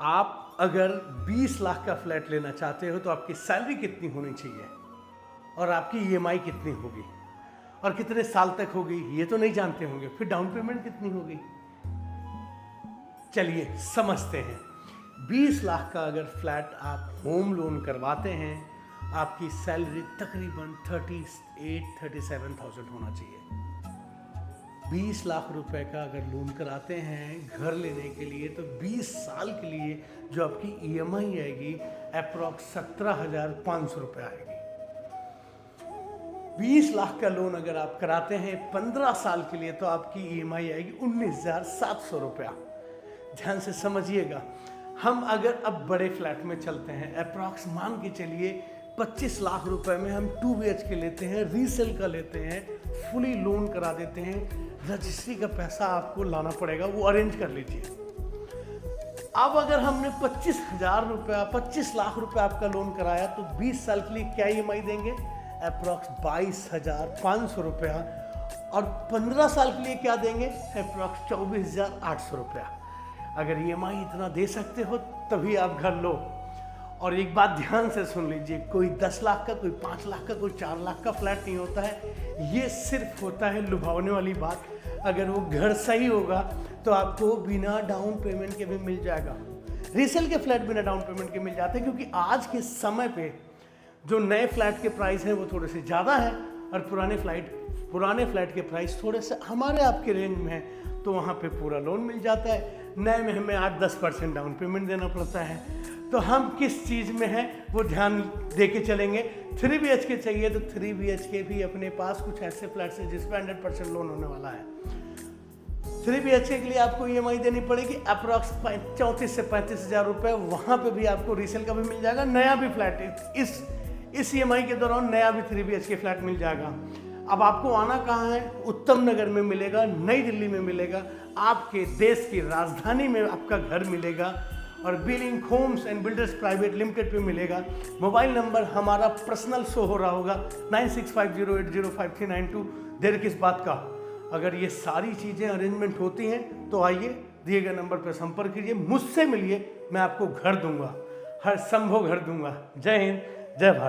आप अगर 20 लाख का फ्लैट लेना चाहते हो तो आपकी सैलरी कितनी होनी चाहिए और आपकी ईएमआई कितनी होगी और कितने साल तक होगी ये तो नहीं जानते होंगे। फिर डाउन पेमेंट कितनी होगी, चलिए समझते हैं। 20 लाख का अगर फ्लैट आप होम लोन करवाते हैं, आपकी सैलरी तकरीबन 38-37,000 होना चाहिए। 20 लाख रुपए का अगर लोन कराते हैं घर लेने के लिए तो 20 साल के लिए जो आपकी ईएमआई आएगी अप्रॉक्स 17,500 रुपये आएगी। 20 लाख का लोन अगर आप कराते हैं 15 साल के लिए तो आपकी ईएमआई आएगी 19,700 रुपया। ध्यान से समझिएगा। हम अगर अब बड़े फ्लैट में चलते हैं, अप्रॉक्स मान के चलिए 25 लाख रुपए में हम 2 BHK लेते हैं, रीसेल का लेते हैं, फुली लोन करा देते हैं। रजिस्ट्री का पैसा आपको लाना पड़ेगा, वो अरेंज कर लीजिए। अब अगर हमने 25 लाख रुपए आपका लोन कराया तो 20 साल के लिए क्या ईएमआई देंगे, अप्रॉक्स 22,500 रुपया। और 15 साल के लिए क्या देंगे, अप्रॉक्स 24,800 रुपया। अगर ईएमआई इतना दे सकते हो तभी आप घर लो। और एक बात ध्यान से सुन लीजिए, कोई 10 लाख का, कोई 5 लाख का, कोई 4 लाख का फ्लैट नहीं होता है। ये सिर्फ होता है लुभावने वाली बात। अगर वो घर सही होगा तो आपको बिना डाउन पेमेंट के भी मिल जाएगा। रीसेल के फ्लैट बिना डाउन पेमेंट के मिल जाते हैं, क्योंकि आज के समय पे जो नए फ्लैट के प्राइस हैं वो थोड़े से ज़्यादा हैं और पुराने फ्लैट के प्राइस थोड़े से हमारे आपके रेंज में है, तो वहाँ पे पूरा लोन मिल जाता है। नए में हमें 8-10% डाउन पेमेंट देना पड़ता है। तो हम किस चीज़ में हैं वो ध्यान दे के चलेंगे। 3 BHK चाहिए तो 3 BHK भी अपने पास कुछ ऐसे फ्लैट्स हैं जिस पर 100% लोन होने वाला है। 3 BHK के लिए आपको ईएमआई देनी पड़ेगी अप्रॉक्स 34 से 35 हज़ार रुपये। वहाँ पे भी आपको रीसेल का भी मिल जाएगा, नया भी फ्लैट इस ईएमआई के दौरान नया भी 3 BHK फ्लैट मिल जाएगा। अब आपको आना कहाँ है, उत्तम नगर में मिलेगा, नई दिल्ली में मिलेगा, आपके देश की राजधानी में आपका घर मिलेगा और billing homes and builders private limited पे मिलेगा। मोबाइल नंबर हमारा पर्सनल शो हो रहा होगा 9650805392। देर किस बात का, अगर ये सारी चीज़ें अरेंजमेंट होती हैं तो आइए दिए गए नंबर पर संपर्क कीजिए, मुझसे मिलिए, मैं आपको घर दूंगा, हर संभव घर दूंगा। जय हिंद, जय भारत।